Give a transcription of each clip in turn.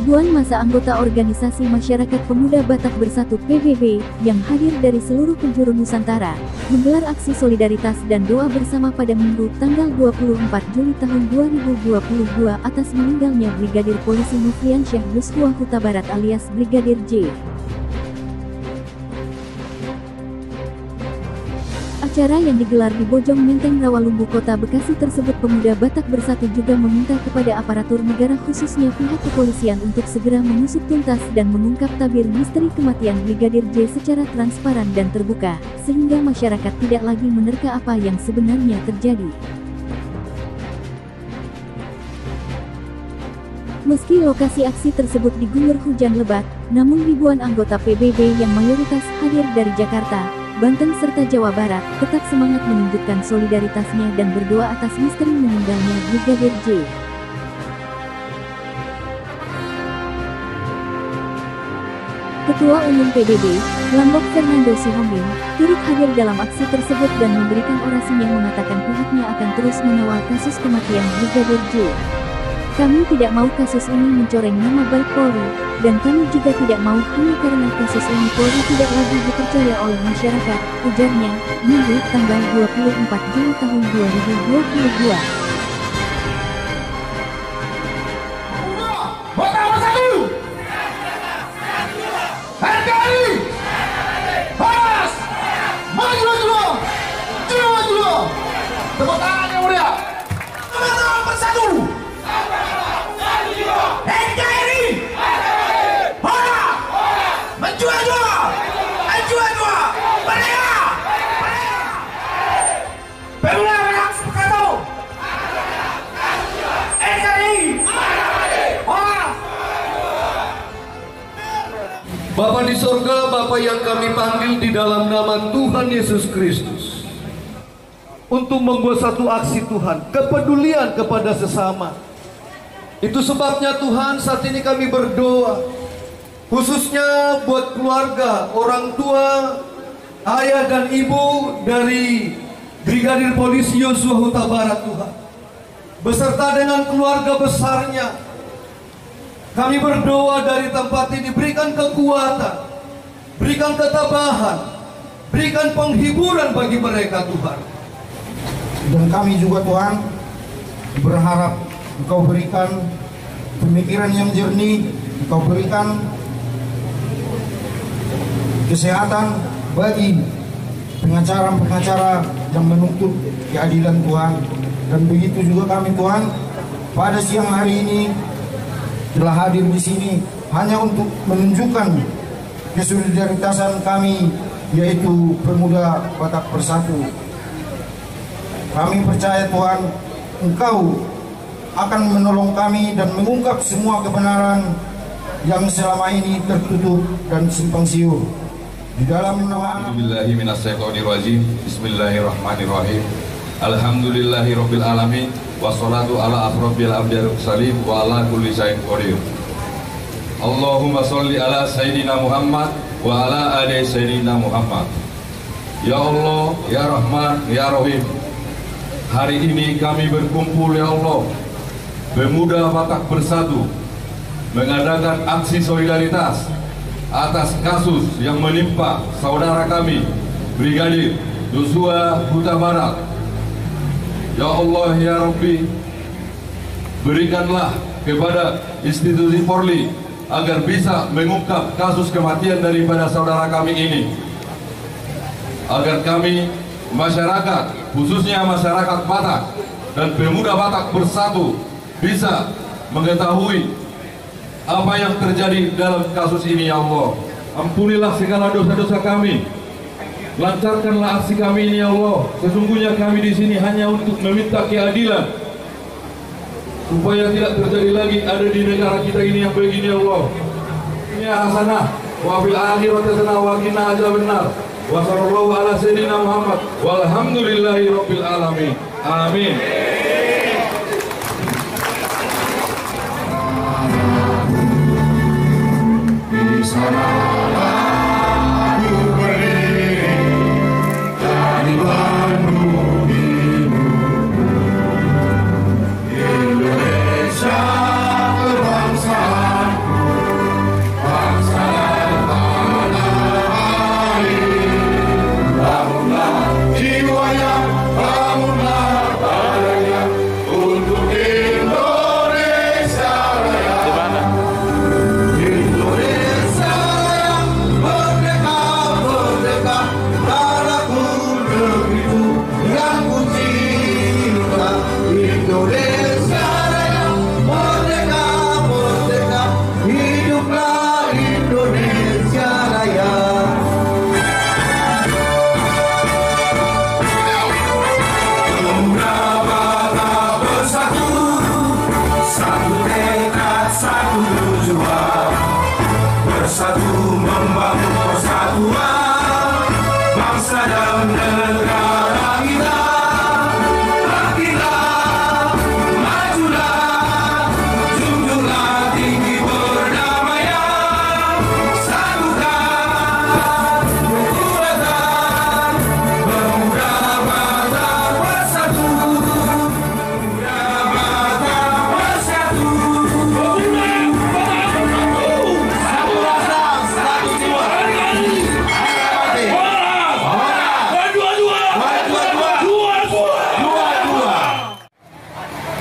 Ribuan massa anggota Organisasi Masyarakat Pemuda Batak Bersatu (PBB) yang hadir dari seluruh penjuru Nusantara menggelar aksi solidaritas dan doa bersama pada Minggu tanggal 24 Juli tahun 2022 atas meninggalnya Brigadir Polisi Nofriansyah Yosua Huta Barat alias Brigadir J. Acara yang digelar di Bojong Menteng Rawalumbu Kota Bekasi tersebut, Pemuda Batak Bersatu juga meminta kepada aparatur negara khususnya pihak kepolisian untuk segera mengusut tuntas dan mengungkap tabir misteri kematian Brigadir J secara transparan dan terbuka, sehingga masyarakat tidak lagi menerka apa yang sebenarnya terjadi. Meski lokasi aksi tersebut diguyur hujan lebat, namun ribuan anggota PBB yang mayoritas hadir dari Jakarta, Banten serta Jawa Barat tetap semangat menunjukkan solidaritasnya dan berdoa atas misteri meninggalnya Brigadir J. Ketua Umum PBB, Lambok Fernando Sihombing, turut hadir dalam aksi tersebut dan memberikan orasinya mengatakan pihaknya akan terus mengawal kasus kematian Brigadir J. Kami tidak mau kasus ini mencoreng nama baik Polri, dan kami juga tidak mau hanya karena kasus ini Polri tidak lagi dipercaya oleh masyarakat, ujarnya, Minggu tanggal 24 Juli tahun 2022. Tepuk tangan yang mulia. Teman-teman bersatu. NKRI. Hola. Menjual-jual. Menjual-jual. Merdeka. Pemuda Batak Bersatu. NKRI. Hola. Bapa di surga, Bapa yang kami panggil di dalam nama Tuhan Yesus Kristus, untuk membuat satu aksi Tuhan, kepedulian kepada sesama. Itu sebabnya Tuhan saat ini kami berdoa, khususnya buat keluarga, orang tua, ayah dan ibu dari Brigadir Polisi Yosua Huta Barat Tuhan, beserta dengan keluarga besarnya. Kami berdoa dari tempat ini, berikan kekuatan, berikan ketabahan, berikan penghiburan bagi mereka Tuhan. Dan kami juga Tuhan berharap Engkau berikan pemikiran yang jernih, Engkau berikan kesehatan bagi pengacara-pengacara yang menuntut keadilan Tuhan. Dan begitu juga kami Tuhan pada siang hari ini telah hadir di sini hanya untuk menunjukkan kesolidaritasan kami, yaitu Pemuda Batak Bersatu. Kami percaya Tuhan, Engkau akan menolong kami dan mengungkap semua kebenaran yang selama ini tertutup dan simpang siur. Di dalam nama Bismillahirrahmanirrahim. Alhamdulillahirabbil alamin wassalatu ala asrofil anbiya'i mursalin wa ala kulli syai'in qadir. Allahumma sholli ala sayyidina Muhammad wa ala ali sayyidina Muhammad. Ya Allah, ya Rahman, ya Rahim. Hari ini kami berkumpul ya Allah, Pemuda Batak Bersatu, mengadakan aksi solidaritas atas kasus yang menimpa saudara kami Brigadir Yosua Huta Barat. Ya Allah, ya Rabbi, berikanlah kepada institusi Polri agar bisa mengungkap kasus kematian daripada saudara kami ini, agar kami masyarakat, khususnya masyarakat Batak dan Pemuda Batak Bersatu, bisa mengetahui apa yang terjadi dalam kasus ini. Ya Allah, ampunilah segala dosa-dosa kami, lancarkanlah aksi kami ini. Ya Allah, sesungguhnya kami di sini hanya untuk meminta keadilan, supaya tidak terjadi lagi ada di negara kita ini yang begini. Ya Allah, ini hasanah wa fil akhirati hasanah wa qina adzabannar. Wa sallallahu ala sayyidina Muhammad walhamdulillahi rabbil alamin. Amin. Di sanalah ku berdiri dari Bandung ibuku, Indonesia kebangsaanku.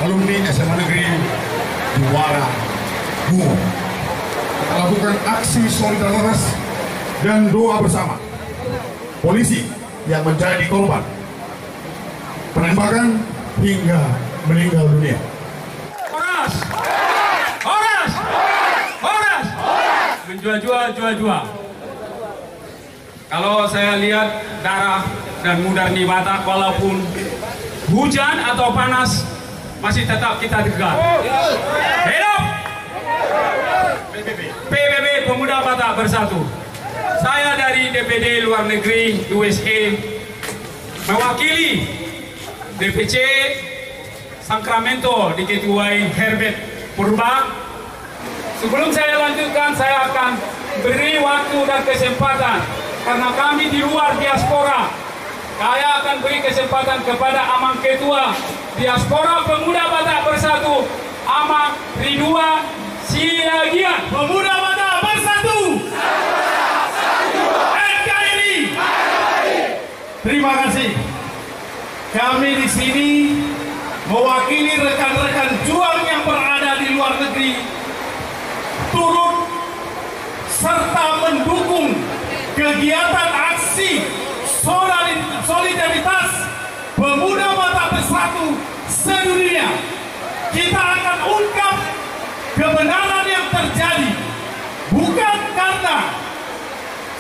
Alumni SMA Negeri Juara Bungo kita lakukan aksi solidaritas dan doa bersama polisi yang menjadi korban penembakan hingga meninggal dunia. Horas! Horas! Horas! Menjua-jua. Kalau saya lihat darah dan mudar di mata, walaupun hujan atau panas, masih tetap kita tegar. Hidup! PBB Pemuda Batak Bersatu. Saya dari DPD Luar Negeri USA mewakili DPC Sacramento diketuai Herbert Purba. Sebelum saya lanjutkan, saya akan beri waktu dan kesempatan karena kami di luar diaspora. Saya akan beri kesempatan kepada Amang Ketua Diaspora Pemuda Batak Bersatu, Amang Ridwan Siagian. Pemuda Batak Bersatu. NKRI. Terima kasih. Kami di sini mewakili rekan-rekan juang yang berada di luar negeri, turut serta mendukung kegiatan aksi solidaritas Pemuda Batak Bersatu sedunia. Kita akan ungkap kebenaran yang terjadi, bukan karena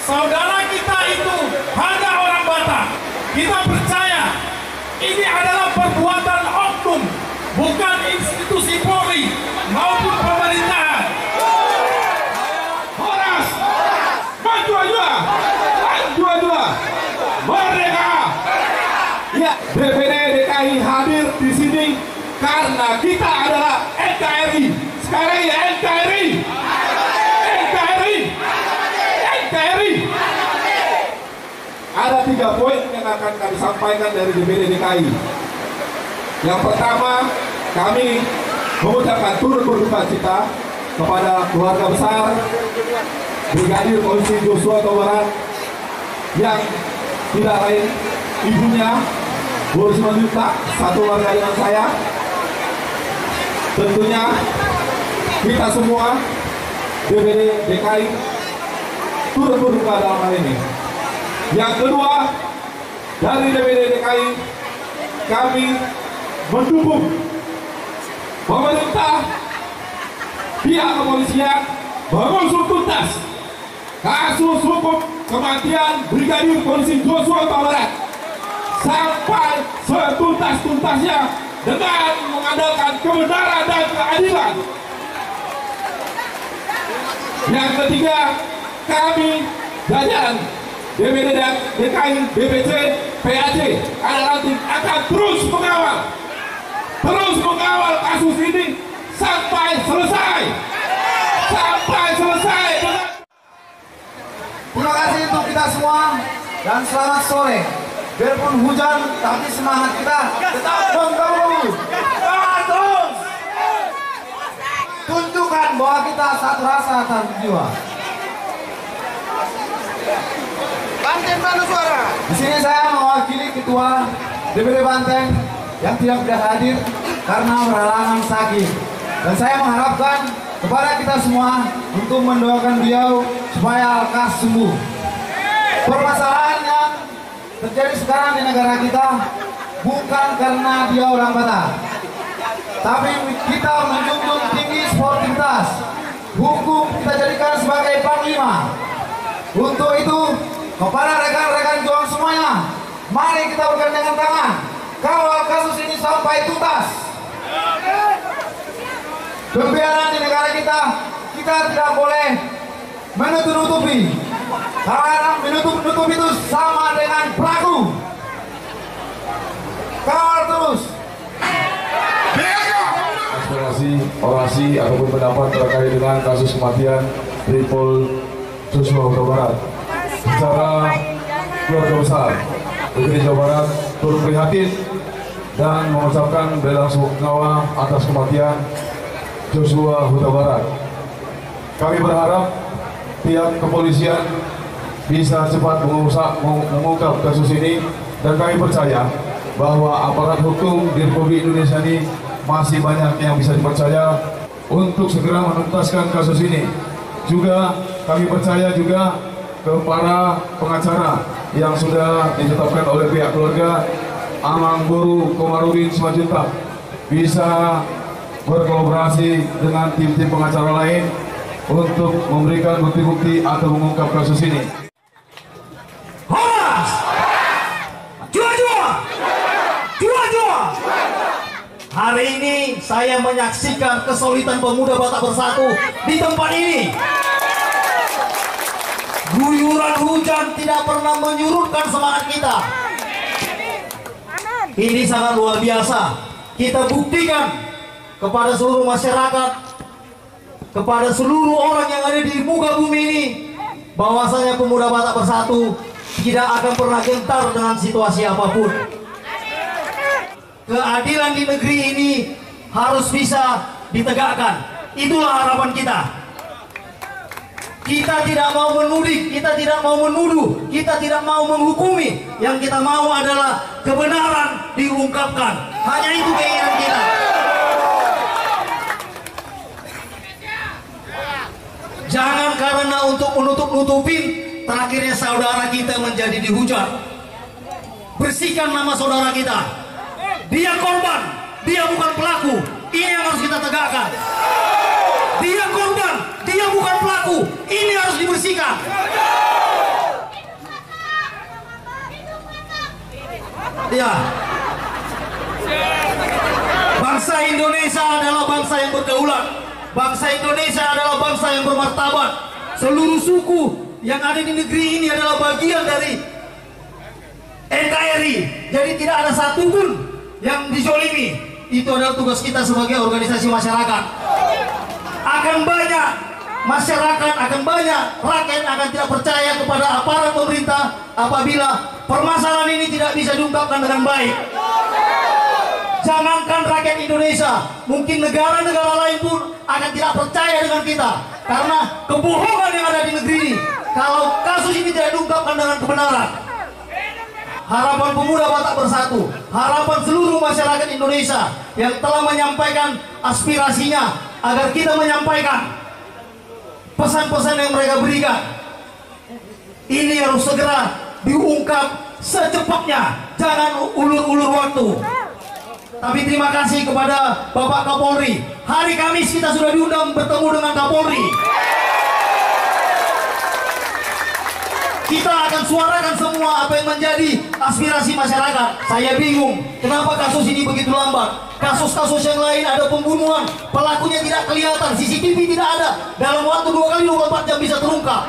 saudara kita itu hanya orang Batak. Kita percaya ini adalah perbuatan oknum, bukan institusi Polri maupun pemerintahan. Horas, maju-maju, merdeka. Ya, DPD DKI hadir di sini karena kita adalah NKRI. Sekarang ya NKRI. Ada 3 poin yang akan kami sampaikan dari DPD DKI. Yang pertama, kami mengucapkan turut berduka cita kepada keluarga besar Brigadir Polisi Joshua Tabarat yang tidak lain ibunya, Bu Risma Juta, satu warga dengan saya. Tentunya kita semua DPD DKI turut berduka dalam hal ini. Yang kedua, dari DPD DKI kami mendukung pemerintah, pihak kepolisian mengusut tuntas kasus hukum kematian Brigadir Polisi Joshua Tabarat sampai setuntas-tuntasnya dengan mengandalkan kebenaran dan keadilan. Yang ketiga, kami jajaran DPD DKI, DPC, PAC akan terus mengawal kasus ini sampai selesai. Terima kasih untuk kita semua dan selamat sore. Biarpun hujan, tapi semangat kita tetap menggebu. Terus tunjukkan bahwa kita satu rasa satu jiwa. Banteng Bandung Suara. Di sini saya mewakili Ketua DPD Banteng yang tidak bisa hadir karena berhalangan sakit. Dan saya mengharapkan kepada kita semua untuk mendoakan beliau supaya lekas sembuh. Permasalahan yang terjadi sekarang di negara kita bukan karena dia orang Batak, tapi kita menjunjung tinggi sportivitas. Hukum kita jadikan sebagai panglima. Untuk itu, kepada rekan-rekan juang semuanya, mari kita bergandengan tangan kawal kasus ini sampai tuntas. Pembiaran di negara kita tidak boleh menutup-nutupi, karena menutup-nutup itu sama dengan pelaku. orasi ataupun pendapat terkait dengan kasus kematian Brigjen Joshua Huta Barat. Secara keluarga besar negeri Jawa Barat turut prihatin dan mengucapkan bela sungkawa atas kematian Joshua Huta Barat. Kami berharap pihak kepolisian bisa cepat mengungkap kasus ini, dan kami percaya bahwa aparat hukum di Republik Indonesia ini masih banyak yang bisa dipercaya untuk segera menuntaskan kasus ini. Juga kami percaya juga ke para pengacara yang sudah ditetapkan oleh pihak keluarga Amang Guru Komarudin Simanjuntak bisa berkolaborasi dengan tim-tim pengacara lain untuk memberikan bukti-bukti atau mengungkap kasus ini. Horas! Jua-jua! Jua-jua! Hari ini saya menyaksikan kesulitan pemuda Batak Bersatu di tempat ini. Guyuran hujan tidak pernah menyurutkan semangat kita. Ini sangat luar biasa. Kita buktikan kepada seluruh masyarakat, kepada seluruh orang yang ada di muka bumi ini, bahwasanya pemuda Batak Bersatu tidak akan pernah gentar dengan situasi apapun. Keadilan di negeri ini harus bisa ditegakkan. Itulah harapan kita. Kita tidak mau menuding, kita tidak mau menuduh, kita tidak mau menghukumi. Yang kita mau adalah kebenaran diungkapkan. Hanya itu keinginan kita. Jangan karena untuk menutup-nutupin, terakhirnya saudara kita menjadi dihujat. Bersihkan nama saudara kita. Dia korban, dia bukan pelaku. Ini yang harus kita tegakkan. Dia korban, dia bukan pelaku. Ini harus dibersihkan. Ya. Bangsa Indonesia adalah bangsa yang berdaulat. Bangsa Indonesia adalah bangsa yang bermartabat. Seluruh suku yang ada di negeri ini adalah bagian dari NKRI. Jadi tidak ada satupun yang dizolimi. Itu adalah tugas kita sebagai organisasi masyarakat. Akan banyak masyarakat, akan banyak rakyat akan tidak percaya kepada aparat pemerintah apabila permasalahan ini tidak bisa diungkapkan dengan baik. Jangankan rakyat Indonesia, mungkin negara-negara lain pun akan tidak percaya dengan kita karena kebohongan yang ada di negeri ini. Kalau kasus ini tidak diungkapkan dengan kebenaran, harapan pemuda Batak Bersatu, harapan seluruh masyarakat Indonesia yang telah menyampaikan aspirasinya agar kita menyampaikan pesan-pesan yang mereka berikan, ini harus segera diungkap secepatnya, jangan ulur-ulur waktu. Tapi terima kasih kepada Bapak Kapolri. Hari Kamis kita sudah diundang bertemu dengan Kapolri. Kita akan suarakan semua apa yang menjadi aspirasi masyarakat. Saya bingung, kenapa kasus ini begitu lambat? Kasus-kasus yang lain ada pembunuhan, pelakunya tidak kelihatan, CCTV tidak ada. Dalam waktu 2 kali 24 jam bisa terungkap.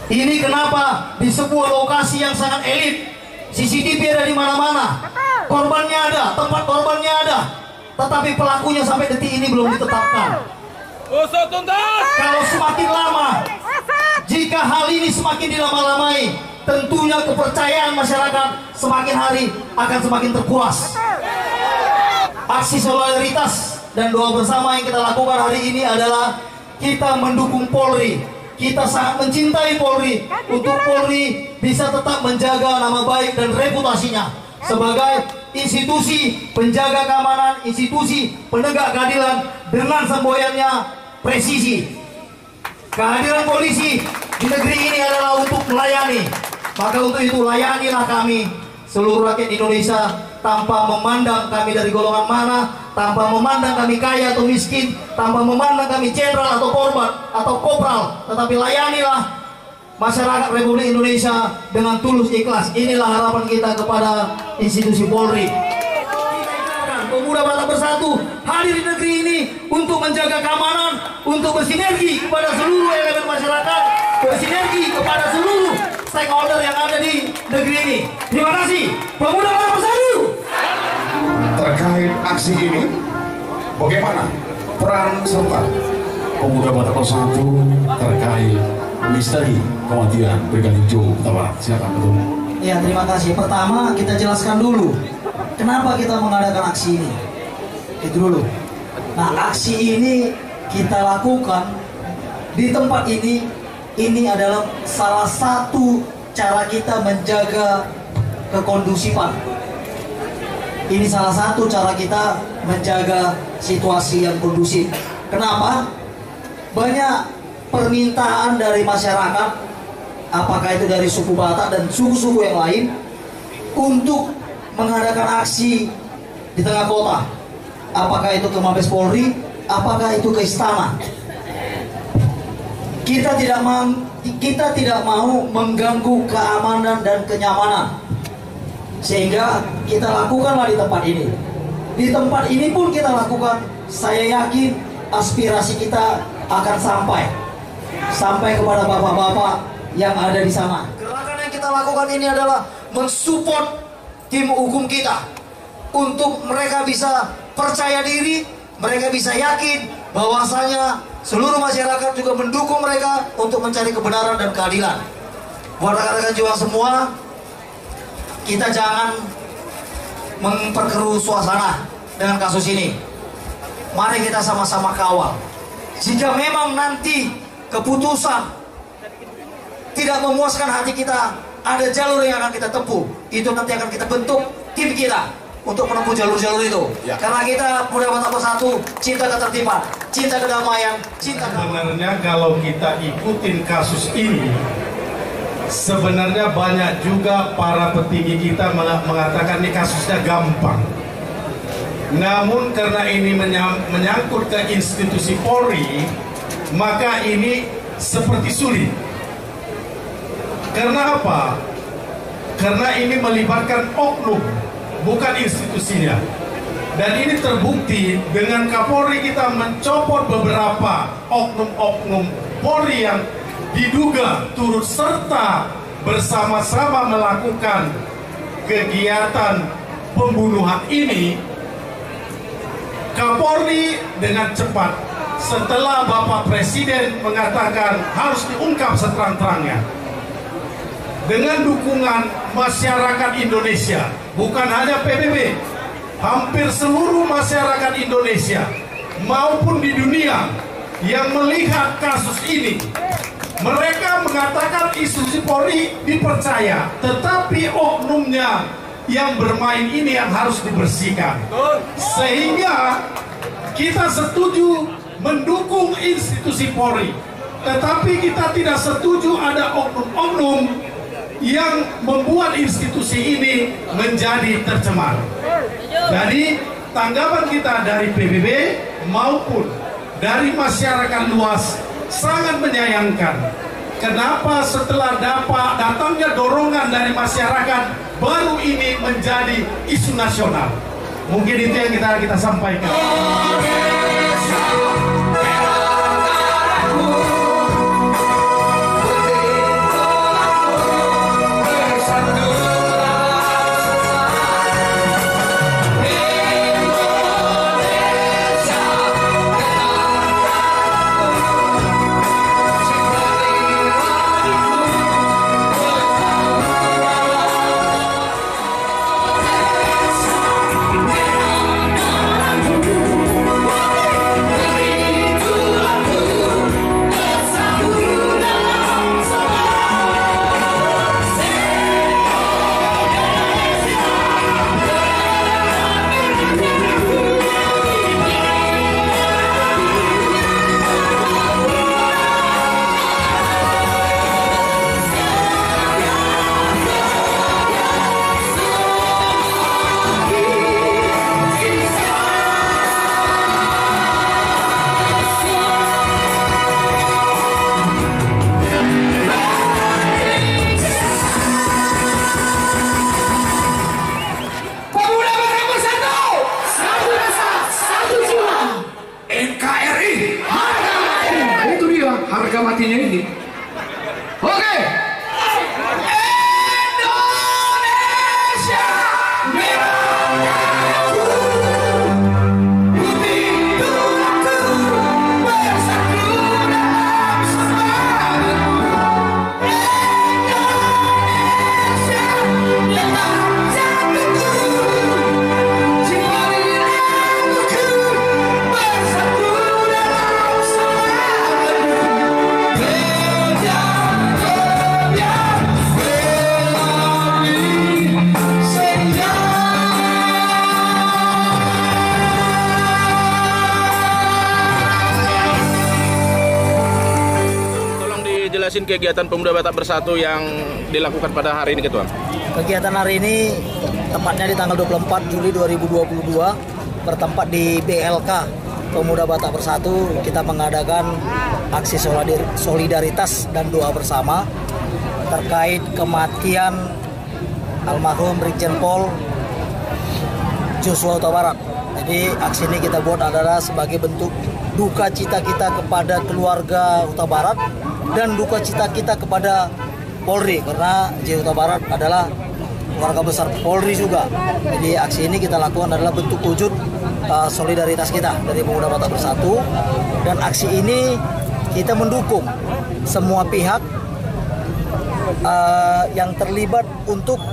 Ini kenapa di sebuah lokasi yang sangat elit, CCTV ada di mana-mana, korbannya ada, tempat korbannya ada, tetapi pelakunya sampai detik ini belum ditetapkan. Kalau semakin lama, jika hal ini semakin dilama-lamai, tentunya kepercayaan masyarakat semakin hari akan semakin terkuras. Aksi solidaritas dan doa bersama yang kita lakukan hari ini adalah kita mendukung Polri. Kita sangat mencintai Polri untuk Polri bisa tetap menjaga nama baik dan reputasinya sebagai institusi penjaga keamanan, institusi penegak keadilan dengan semboyannya presisi. Kehadiran polisi di negeri ini adalah untuk melayani. Maka untuk itu layanilah kami seluruh rakyat Indonesia tanpa memandang kami dari golongan mana, tanpa memandang kami kaya atau miskin, tanpa memandang kami jenderal atau korban atau kopral, tetapi layanilah masyarakat Republik Indonesia dengan tulus ikhlas. Inilah harapan kita kepada institusi Polri. Pemuda Batak Bersatu hadir di negeri ini untuk menjaga keamanan, untuk bersinergi kepada seluruh elemen masyarakat, bersinergi kepada seluruh stakeholder yang ada di negeri ini. Terima kasih, Pemuda Batak Bersatu. terkait aksi ini, bagaimana peran serta pemuda Batak Bersatu terkait misteri kematian Brigadir Joe Huta Barat? Silakan betul. Ya, terima kasih. Pertama kita jelaskan dulu kenapa kita mengadakan aksi ini. Itu dulu. Nah, aksi ini kita lakukan di tempat ini. Ini adalah salah satu cara kita menjaga kekondusifan. Ini salah satu cara kita menjaga situasi yang kondusif. Kenapa? Banyak permintaan dari masyarakat, apakah itu dari suku Batak dan suku-suku yang lain, untuk mengadakan aksi di tengah kota. Apakah itu ke Mabes Polri, apakah itu ke istana. Kita tidak mau mengganggu keamanan dan kenyamanan, sehingga kita lakukanlah di tempat ini. Di tempat ini pun kita lakukan. Saya yakin aspirasi kita akan sampai kepada bapak-bapak yang ada di sana. Gerakan yang kita lakukan ini adalah mensupport tim hukum kita untuk mereka bisa percaya diri, mereka bisa yakin bahwasanya seluruh masyarakat juga mendukung mereka untuk mencari kebenaran dan keadilan. Buat rekan-rekan jiwa semua, kita jangan memperkeruh suasana dengan kasus ini. Mari kita sama-sama kawal. Jika memang nanti keputusan tidak memuaskan hati kita, ada jalur yang akan kita tempuh. Itu nanti akan kita bentuk tim kita untuk menempuh jalur-jalur itu. Ya. Karena kita Pemuda Batak Bersatu cinta ketertiban, cinta kedamaian, cinta sebenarnya kalau kita ikutin kasus ini, sebenarnya banyak juga para petinggi kita mengatakan ini kasusnya gampang. Namun karena ini menyangkut ke institusi Polri, maka ini seperti sulit. Karena apa? Karena ini melibatkan oknum, bukan institusinya. Dan ini terbukti dengan Kapolri kita mencopot beberapa oknum-oknum Polri yang diduga turut serta bersama-sama melakukan kegiatan pembunuhan ini. Kapolri dengan cepat setelah Bapak Presiden mengatakan harus diungkap seterang-terangnya, dengan dukungan masyarakat Indonesia, bukan hanya PBB, hampir seluruh masyarakat Indonesia maupun di dunia yang melihat kasus ini, mereka mengatakan institusi Polri dipercaya, tetapi oknumnya yang bermain ini yang harus dibersihkan. Sehingga kita setuju mendukung institusi Polri, tetapi kita tidak setuju ada oknum-oknum yang membuat institusi ini menjadi tercemar. Jadi tanggapan kita dari PBB maupun dari masyarakat luas sangat menyayangkan. Kenapa setelah datangnya dorongan dari masyarakat baru ini menjadi isu nasional? Mungkin itu yang kita sampaikan. Harga matinya ini. Oke. Indonesia Merah. jelasin kegiatan Pemuda Batak Bersatu yang dilakukan pada hari ini, Ketua. Kegiatan hari ini tepatnya di tanggal 24 Juli 2022 bertempat di BLK Pemuda Batak Bersatu. Kita mengadakan aksi solidaritas dan doa bersama terkait kematian almarhum Brigjen Pol Joshua Huta Barat. Jadi aksi ini kita buat adalah sebagai bentuk duka cita kita kepada keluarga Huta Barat dan duka cita kita kepada Polri, karena J. Huta Barat adalah keluarga besar Polri juga. Jadi aksi ini kita lakukan adalah bentuk wujud solidaritas kita dari Pemuda Batak Bersatu, dan aksi ini kita mendukung semua pihak yang terlibat untuk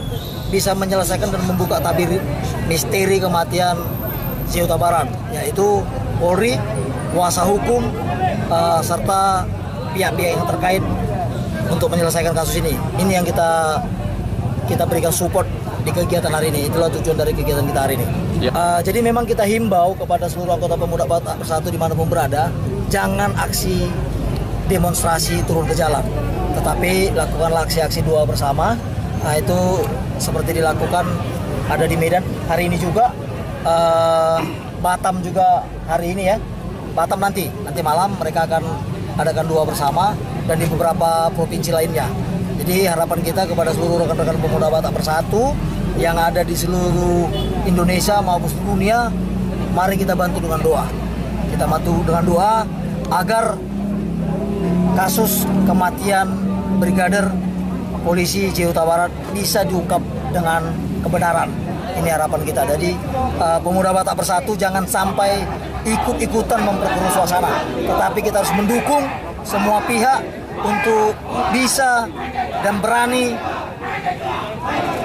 bisa menyelesaikan dan membuka tabir misteri kematian J. Huta Barat, yaitu Polri, kuasa hukum, serta pihak-pihak yang terkait untuk menyelesaikan kasus ini. Ini yang kita berikan support di kegiatan hari ini. Itulah tujuan dari kegiatan kita hari ini. Jadi memang kita himbau kepada seluruh anggota Pemuda Batak Bersatu dimanapun berada, jangan aksi demonstrasi turun ke jalan, tetapi lakukanlah aksi-aksi doa bersama. Nah, itu seperti dilakukan ada di Medan hari ini juga, Batam juga hari ini ya. Batam nanti malam mereka akan adakan doa bersama, dan di beberapa provinsi lainnya. Jadi harapan kita kepada seluruh rekan-rekan Pemuda Batak Bersatu yang ada di seluruh Indonesia maupun seluruh dunia, mari kita bantu dengan doa. Kita bantu dengan doa agar kasus kematian Brigadir Polisi J. Huta Barat bisa diungkap dengan kebenaran. Ini harapan kita. Jadi Pemuda Batak Bersatu jangan sampai ikut-ikutan memperkeruh suasana, tetapi kita harus mendukung semua pihak untuk bisa dan berani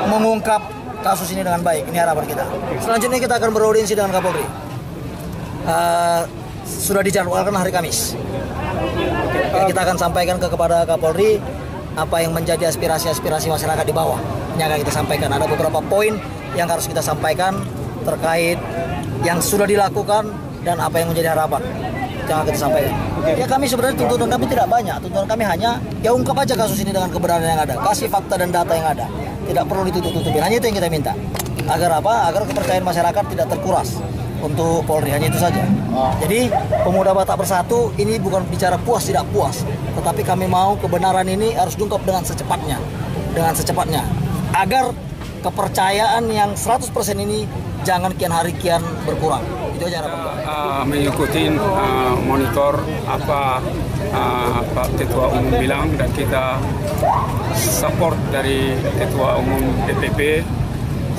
mengungkap kasus ini dengan baik. Ini harapan kita. Selanjutnya kita akan beraudiensi dengan Kapolri. Sudah dijadwalkan hari Kamis. Kita akan sampaikan kepada Kapolri apa yang menjadi aspirasi-aspirasi masyarakat di bawah. Ini akan kita sampaikan. Ada beberapa poin yang harus kita sampaikan terkait yang sudah dilakukan dan apa yang menjadi harapan yang akan kita sampaikan. Ya, kami sebenarnya tuntutan kami tidak banyak. Tuntutan kami hanya ya ungkap aja kasus ini dengan kebenaran yang ada, kasih fakta dan data yang ada. Tidak perlu ditutup-tutupin. Hanya itu yang kita minta. Agar apa? Agar kepercayaan masyarakat tidak terkuras untuk Polri. Hanya itu saja. Jadi Pemuda Batak Bersatu ini bukan bicara puas tidak puas, tetapi kami mau kebenaran ini harus diungkap dengan secepatnya, agar kepercayaan yang 100% ini jangan kian hari kian berkurang. Itu aja harapan kami. Mengikuti monitor apa Pak Ketua Umum bilang, dan kita support dari Ketua Umum DPP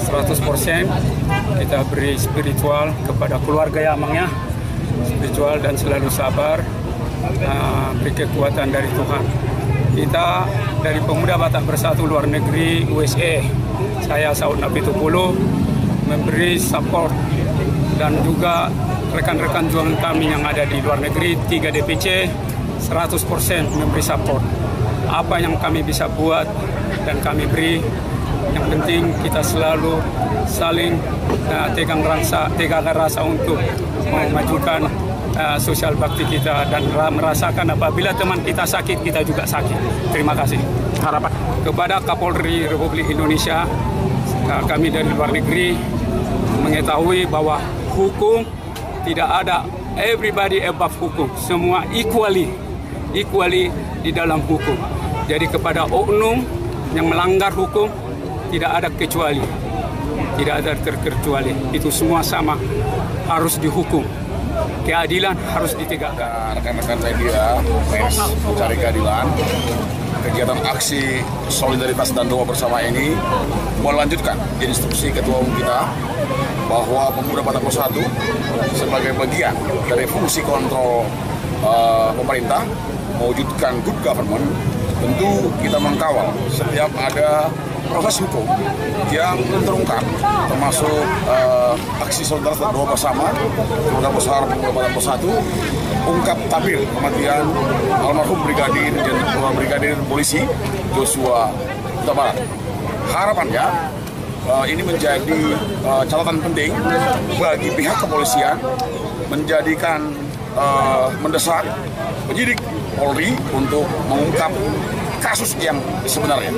100%. Kita beri spiritual kepada keluarga Yamangnya, spiritual dan selalu sabar, beri kekuatan dari Tuhan. Kita dari Pemuda Batak Bersatu luar negeri USA, saya Saud Napitupulu, memberi support, dan juga rekan-rekan juangan kami yang ada di luar negeri 3 DPC 100% memberi support. Apa yang kami bisa buat dan kami beri, yang penting kita selalu saling tegang rasa untuk memajukan sosial bakti kita, dan merasakan apabila teman kita sakit, kita juga sakit. Terima kasih. Harapan kepada Kapolri Republik Indonesia, kami dari luar negeri mengetahui bahwa hukum tidak ada everybody above hukum, semua equally di dalam hukum. Jadi kepada oknum yang melanggar hukum tidak ada kecuali, tidak ada terkecuali, itu semua sama, harus dihukum. Keadilan harus ditegakkan. Rekan-rekan media, pers, mencari keadilan. Kegiatan aksi solidaritas dan doa bersama ini melanjutkan instruksi Ketua Umum kita bahwa Pemuda Batak Bersatu sebagai bagian dari fungsi kontrol pemerintah mewujudkan good government, tentu kita mengkawal setiap ada proses hukum yang terungkap, termasuk aksi solidaritas dan doa bersama Keluarga Besar Pemuda Batak Bersatu, ungkap tabir kematian almarhum Brigadir Polisi Joshua Huta Barat. Harapannya ini menjadi catatan penting bagi pihak kepolisian, menjadikan mendesak penyidik Polri untuk mengungkap kasus yang sebenarnya.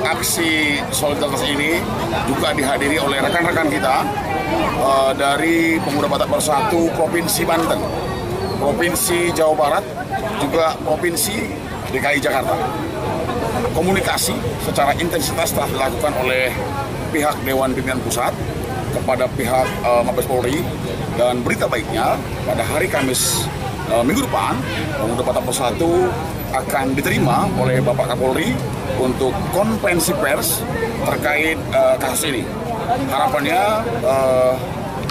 Aksi solidaritas ini juga dihadiri oleh rekan-rekan kita dari Pemuda Batak Bersatu Provinsi Banten, Provinsi Jawa Barat, juga Provinsi DKI Jakarta. Komunikasi secara intensitas telah dilakukan oleh pihak Dewan Pimpinan Pusat kepada pihak Mabes Polri, dan berita baiknya pada hari Kamis minggu depan Pemuda Batak Bersatu akan diterima oleh Bapak Kapolri untuk konferensi pers terkait kasus ini. Harapannya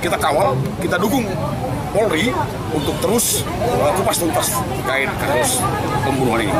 kita kawal, kita dukung Polri untuk terus kupas tuntas terkait kasus pembunuhan ini.